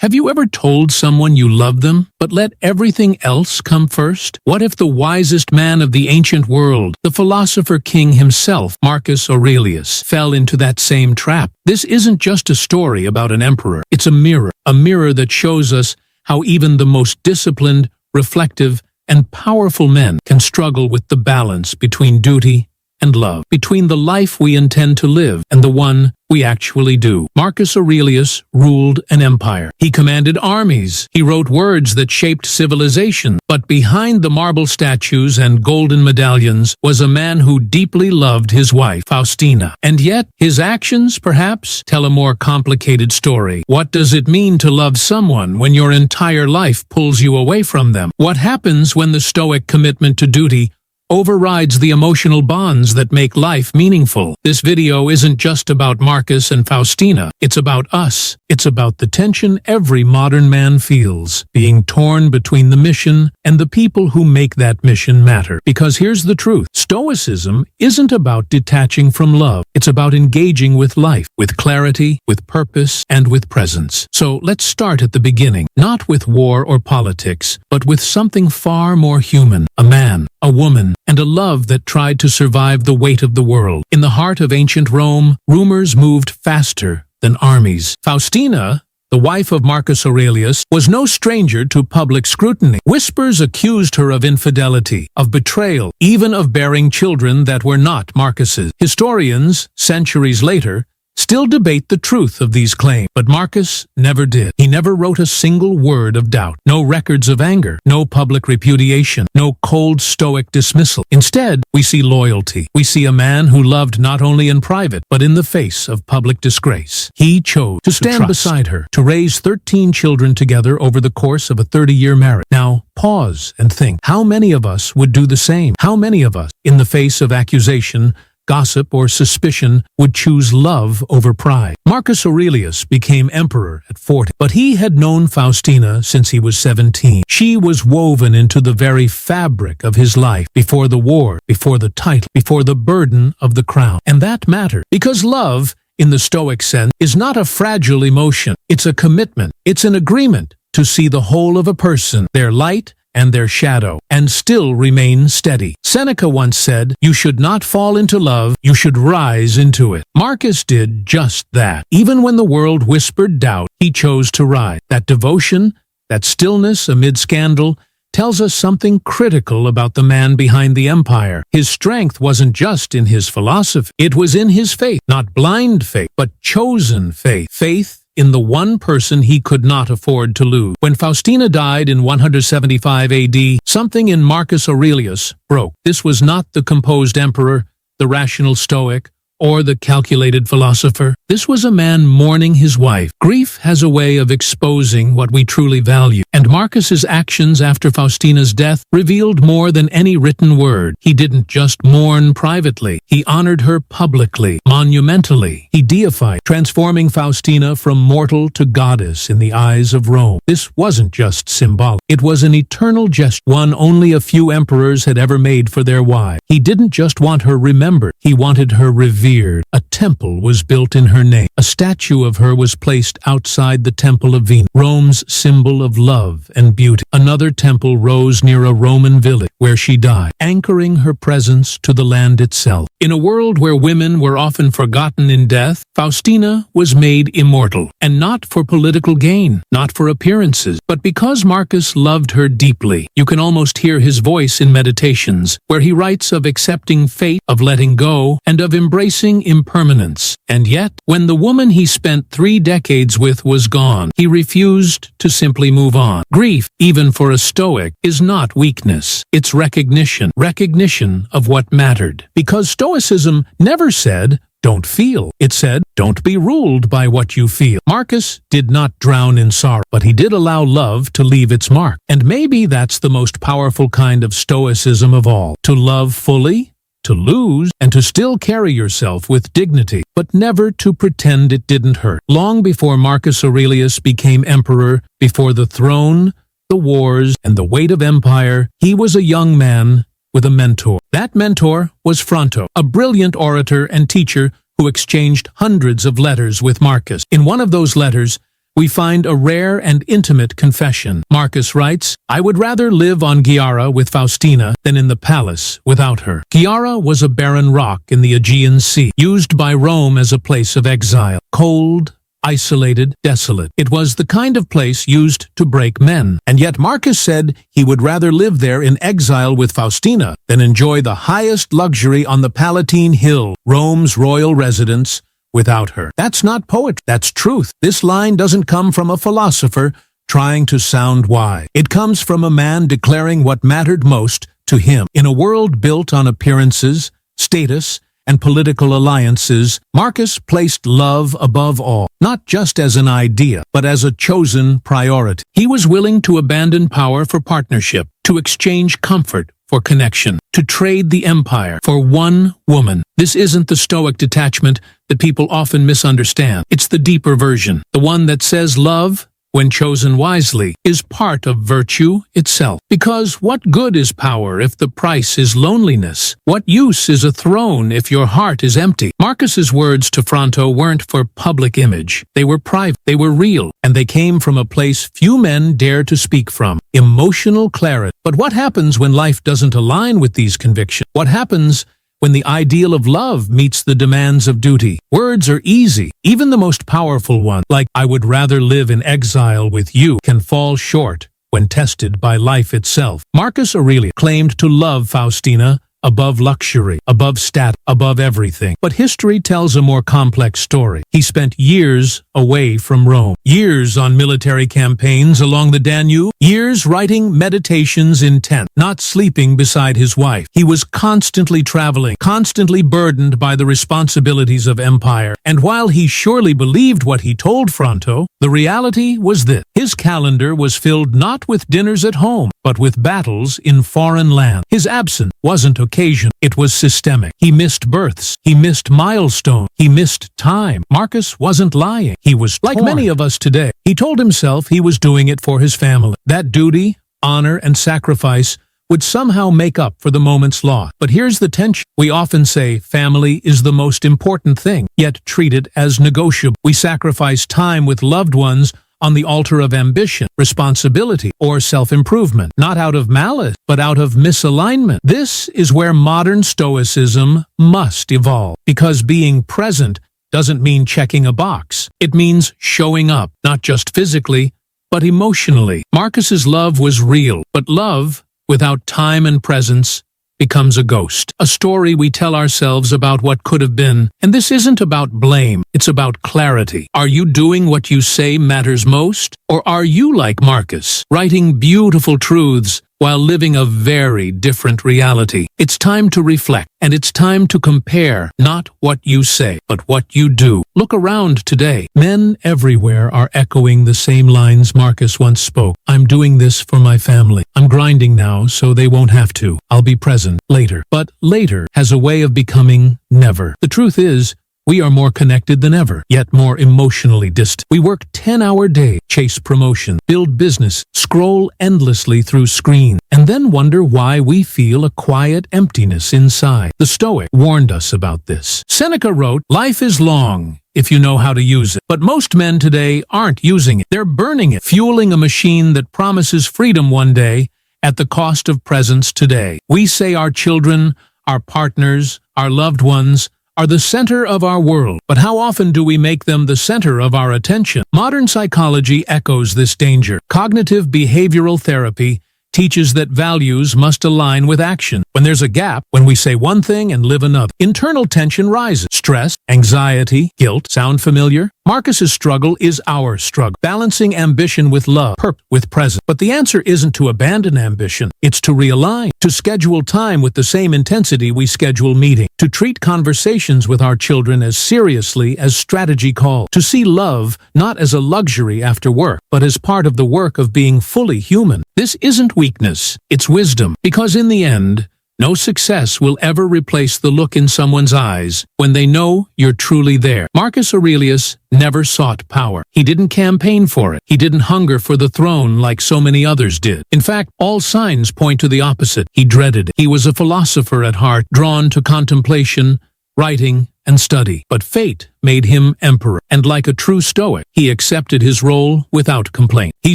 Have you ever told someone you love them, but let everything else come first? What if the wisest man of the ancient world, the philosopher king himself, Marcus Aurelius, fell into that same trap? This isn't just a story about an emperor. It's a mirror that shows us how even the most disciplined, reflective, and powerful men can struggle with the balance between duty and love, between the life we intend to live and the one we actually do. Marcus Aurelius ruled an empire. He commanded armies. He wrote words that shaped civilization. But behind the marble statues and golden medallions was a man who deeply loved his wife, Faustina. And yet, his actions, perhaps, tell a more complicated story. What does it mean to love someone when your entire life pulls you away from them? What happens when the Stoic commitment to duty overrides the emotional bonds that make life meaningful? This video isn't just about Marcus and Faustina. It's about us. It's about the tension every modern man feels, being torn between the mission and the people who make that mission matter. Because here's the truth. Stoicism isn't about detaching from love. It's about engaging with life, with clarity, with purpose, and with presence. So let's start at the beginning, not with war or politics, but with something far more human, a man, a woman, and a love that tried to survive the weight of the world. In the heart of ancient Rome, rumors moved faster than armies. Faustina, the wife of Marcus Aurelius, was no stranger to public scrutiny. Whispers accused her of infidelity, of betrayal, even of bearing children that were not Marcus's. Historians, centuries later, still debate the truth of these claims, but Marcus never did. He never wrote a single word of doubt, no records of anger, no public repudiation, no cold Stoic dismissal. Instead, we see loyalty. We see a man who loved not only in private, but in the face of public disgrace. He chose to stand beside her, to raise 13 children together over the course of a 30-year marriage. Now, pause and think. How many of us would do the same? How many of us, in the face of accusation, gossip, or suspicion, would choose love over pride? Marcus Aurelius became emperor at 40, but he had known Faustina since he was 17. She was woven into the very fabric of his life, before the war, before the title, before the burden of the crown. And that mattered, because love, in the Stoic sense, is not a fragile emotion. It's a commitment. It's an agreement to see the whole of a person, their light and their shadow, and still remain steady. Seneca once said, "You should not fall into love, you should rise into it." Marcus did just that. Even when the world whispered doubt, he chose to rise. That devotion, that stillness amid scandal, tells us something critical about the man behind the empire. His strength wasn't just in his philosophy. It was in his faith, not blind faith, but chosen faith. Faith in the one person he could not afford to lose. When Faustina died in 175 AD, something in Marcus Aurelius broke. This was not the composed emperor, the rational Stoic, or the calculated philosopher. This was a man mourning his wife. Grief has a way of exposing what we truly value, and Marcus's actions after Faustina's death revealed more than any written word. He didn't just mourn privately. He honored her publicly, monumentally. He deified, transforming Faustina from mortal to goddess in the eyes of Rome. This wasn't just symbolic. It was an eternal gesture, one only a few emperors had ever made for their wives. He didn't just want her remembered. He wanted her revered. A temple was built in her name. A statue of her was placed outside the Temple of Venus, Rome's symbol of love and beauty. Another temple rose near a Roman village where she died, anchoring her presence to the land itself. In a world where women were often forgotten in death, Faustina was made immortal, and not for political gain, not for appearances, but because Marcus loved her deeply. You can almost hear his voice in Meditations, where he writes of accepting fate, of letting go, and of embracing impermanence. And yet, when the woman he spent 3 decades with was gone, he refused to simply move on. Grief, even for a Stoic, is not weakness. It's recognition of what mattered. Because Stoicism never said, "Don't feel." It said, "Don't be ruled by what you feel." Marcus did not drown in sorrow, but he did allow love to leave its mark. And maybe that's the most powerful kind of Stoicism of all. To love fully, to lose, and to still carry yourself with dignity, but never to pretend it didn't hurt. Long before Marcus Aurelius became emperor, before the throne, the wars, and the weight of empire, he was a young man with a mentor. That mentor was Fronto, a brilliant orator and teacher who exchanged hundreds of letters with Marcus. In one of those letters, we find a rare and intimate confession. Marcus writes, "I would rather live on Gyara with Faustina than in the palace without her." Gyara was a barren rock in the Aegean Sea, used by Rome as a place of exile. Cold, isolated, desolate. It was the kind of place used to break men. And yet Marcus said he would rather live there in exile with Faustina than enjoy the highest luxury on the Palatine Hill, Rome's royal residence, without her. That's not poetry, that's truth. This line doesn't come from a philosopher trying to sound wise. It comes from a man declaring what mattered most to him. In a world built on appearances, status, and political alliances, Marcus placed love above all, not just as an idea, but as a chosen priority. He was willing to abandon power for partnership, to exchange comfort for connection, to trade the empire for one woman. This isn't the Stoic detachment that people often misunderstand. It's the deeper version, the one that says love, when chosen wisely, is part of virtue itself. Because what good is power if the price is loneliness? What use is a throne if your heart is empty? Marcus's words to Fronto weren't for public image. They were private, they were real, and they came from a place few men dare to speak from: emotional clarity. But what happens when life doesn't align with these convictions? What happens when the ideal of love meets the demands of duty? Words are easy. Even the most powerful one, like "I would rather live in exile with you," can fall short when tested by life itself. Marcus Aurelius claimed to love Faustina above luxury, above status, above everything. But history tells a more complex story. He spent years away from Rome, years on military campaigns along the Danube, years writing meditations in tents, not sleeping beside his wife. He was constantly traveling, constantly burdened by the responsibilities of empire. And while he surely believed what he told Fronto, the reality was this: his calendar was filled not with dinners at home, but with battles in foreign lands. His absence wasn't occasional, it was systemic. He missed births, he missed milestones, he missed time. Marcus wasn't lying. He was torn. Like many of us today, he told himself he was doing it for his family. That duty, honor, and sacrifice would somehow make up for the moment's loss. But here's the tension. We often say family is the most important thing, yet treat it as negotiable. We sacrifice time with loved ones on the altar of ambition, responsibility, or self-improvement, not out of malice, but out of misalignment. This is where modern Stoicism must evolve, because being present doesn't mean checking a box. It means showing up, not just physically, but emotionally. Marcus's love was real, but love without time and presence becomes a ghost, a story we tell ourselves about what could have been. And this isn't about blame, it's about clarity. Are you doing what you say matters most? Or are you like Marcus, writing beautiful truths while living a very different reality? It's time to reflect, and it's time to compare not what you say, but what you do. Look around today. Men everywhere are echoing the same lines Marcus once spoke. "I'm doing this for my family. I'm grinding now so they won't have to. I'll be present later." But later has a way of becoming never. The truth is, we are more connected than ever, yet more emotionally distant. We work 10-hour days, chase promotion, build business, scroll endlessly through screens, and then wonder why we feel a quiet emptiness inside. The Stoic warned us about this. Seneca wrote, "Life is long if you know how to use it." But most men today aren't using it. They're burning it, fueling a machine that promises freedom one day at the cost of presence today. We say our children, our partners, our loved ones are the center of our world, but how often do we make them the center of our attention? Modern psychology echoes this danger. Cognitive behavioral therapy teaches that values must align with action. When there's a gap, when we say one thing and live another, internal tension rises. Stress, anxiety, guilt. Sound familiar? Marcus's struggle is our struggle, balancing ambition with love, purpose with presence. But the answer isn't to abandon ambition, it's to realign, to schedule time with the same intensity we schedule meetings, to treat conversations with our children as seriously as strategy calls, to see love not as a luxury after work, but as part of the work of being fully human. This isn't weakness, it's wisdom, because in the end, no success will ever replace the look in someone's eyes when they know you're truly there. Marcus Aurelius never sought power. He didn't campaign for it. He didn't hunger for the throne like so many others did. In fact, all signs point to the opposite. He dreaded it. He was a philosopher at heart, drawn to contemplation, writing, and study. But fate made him emperor, and like a true Stoic, he accepted his role without complaint. He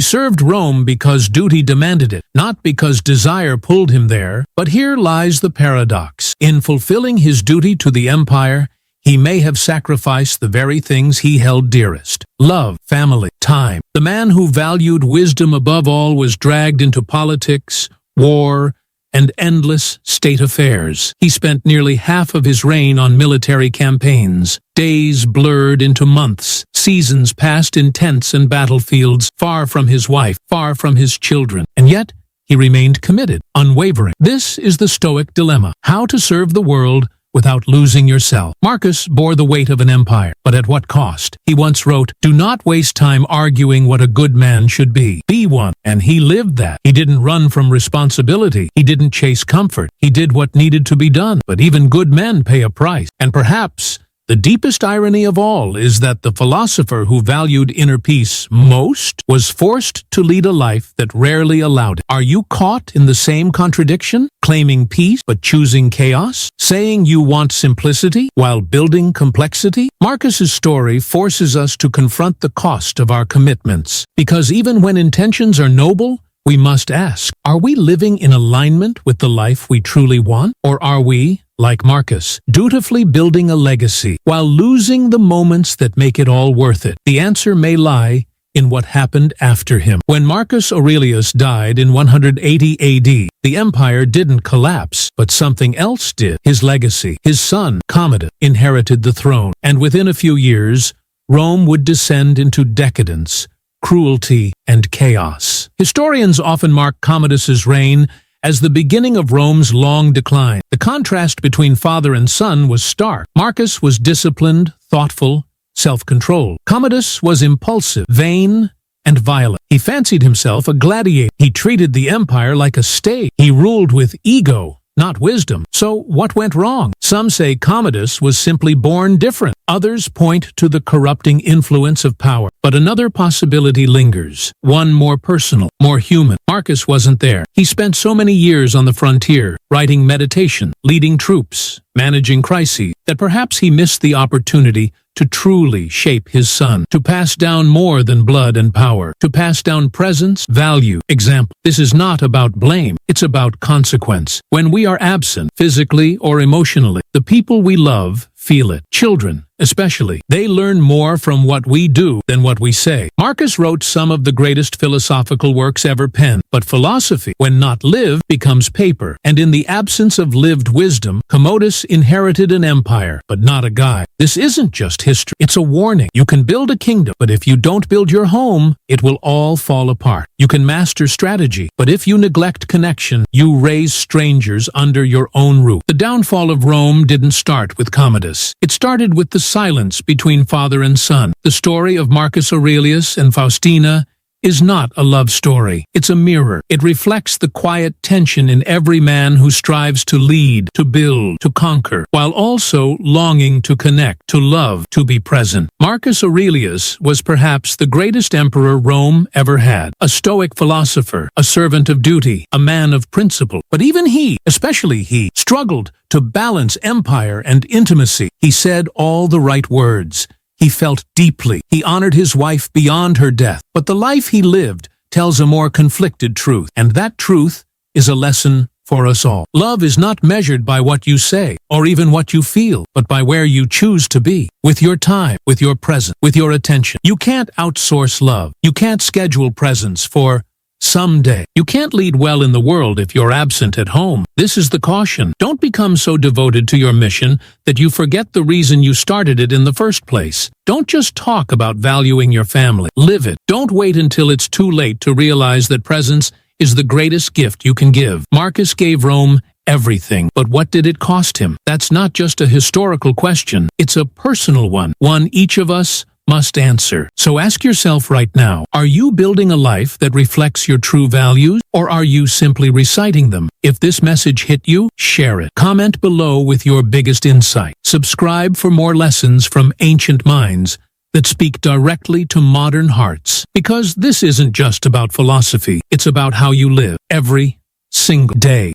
served Rome because duty demanded it, not because desire pulled him there. But here lies the paradox. In fulfilling his duty to the empire, he may have sacrificed the very things he held dearest: love, family, time. The man who valued wisdom above all was dragged into politics, war, and endless state affairs. He spent nearly half of his reign on military campaigns. Days blurred into months, seasons passed in tents and battlefields, far from his wife, far from his children. And yet, he remained committed, unwavering. This is the Stoic dilemma: how to serve the world without losing yourself. Marcus bore the weight of an empire, but at what cost? He once wrote, "Do not waste time arguing what a good man should be. Be one." And he lived that. He didn't run from responsibility. He didn't chase comfort. He did what needed to be done. But even good men pay a price. And perhaps the deepest irony of all is that the philosopher who valued inner peace most was forced to lead a life that rarely allowed it. Are you caught in the same contradiction? Claiming peace but choosing chaos? Saying you want simplicity while building complexity? Marcus's story forces us to confront the cost of our commitments. Because even when intentions are noble, we must ask, are we living in alignment with the life we truly want? Or are we, like Marcus, dutifully building a legacy while losing the moments that make it all worth it? The answer may lie in what happened after him. When Marcus Aurelius died in 180 AD, the empire didn't collapse, but something else did. His legacy, his son, Commodus, inherited the throne, and within a few years, Rome would descend into decadence, cruelty, and chaos. Historians often mark Commodus's reign as the beginning of Rome's long decline. The contrast between father and son was stark. Marcus was disciplined, thoughtful, self-controlled. Commodus was impulsive, vain, and violent. He fancied himself a gladiator. He treated the empire like a stage. He ruled with ego, not wisdom. So what went wrong? Some say Commodus was simply born different. Others point to the corrupting influence of power. But another possibility lingers, one more personal, more human. Marcus wasn't there. He spent so many years on the frontier, writing meditation, leading troops, managing crises, that perhaps he missed the opportunity to truly shape his son, to pass down more than blood and power, to pass down presence, value, example. This is not about blame, it's about consequence. When we are absent, physically or emotionally, the people we love feel it. Children, especially, they learn more from what we do than what we say. Marcus wrote some of the greatest philosophical works ever penned, but philosophy, when not lived, becomes paper. And in the absence of lived wisdom, Commodus inherited an empire, but not a guide. This isn't just history, it's a warning. You can build a kingdom, but if you don't build your home, it will all fall apart. You can master strategy, but if you neglect connection, you raise strangers under your own roof. The downfall of Rome didn't start with Commodus. It started with the silence between father and son. The story of Marcus Aurelius and Faustina is not a love story. It's a mirror. It reflects the quiet tension in every man who strives to lead, to build, to conquer, while also longing to connect, to love, to be present. Marcus Aurelius was perhaps the greatest emperor Rome ever had, a Stoic philosopher, a servant of duty, a man of principle. But even he, especially he, struggled to balance empire and intimacy. He said all the right words. He felt deeply. He honored his wife beyond her death. But the life he lived tells a more conflicted truth, and that truth is a lesson for us all. Love is not measured by what you say, or even what you feel, but by where you choose to be, with your time, with your presence, with your attention. You can't outsource love. You can't schedule presence for someday. You can't lead well in the world if you're absent at home. This is the caution. Don't become so devoted to your mission that you forget the reason you started it in the first place. Don't just talk about valuing your family. Live it. Don't wait until it's too late to realize that presence is the greatest gift you can give. Marcus gave Rome everything, but what did it cost him? That's not just a historical question. It's a personal one each of us must answer. So ask yourself right now, are you building a life that reflects your true values, or are you simply reciting them? If this message hit you, share it. Comment below with your biggest insight. Subscribe for more lessons from ancient minds that speak directly to modern hearts. Because this isn't just about philosophy, it's about how you live every single day.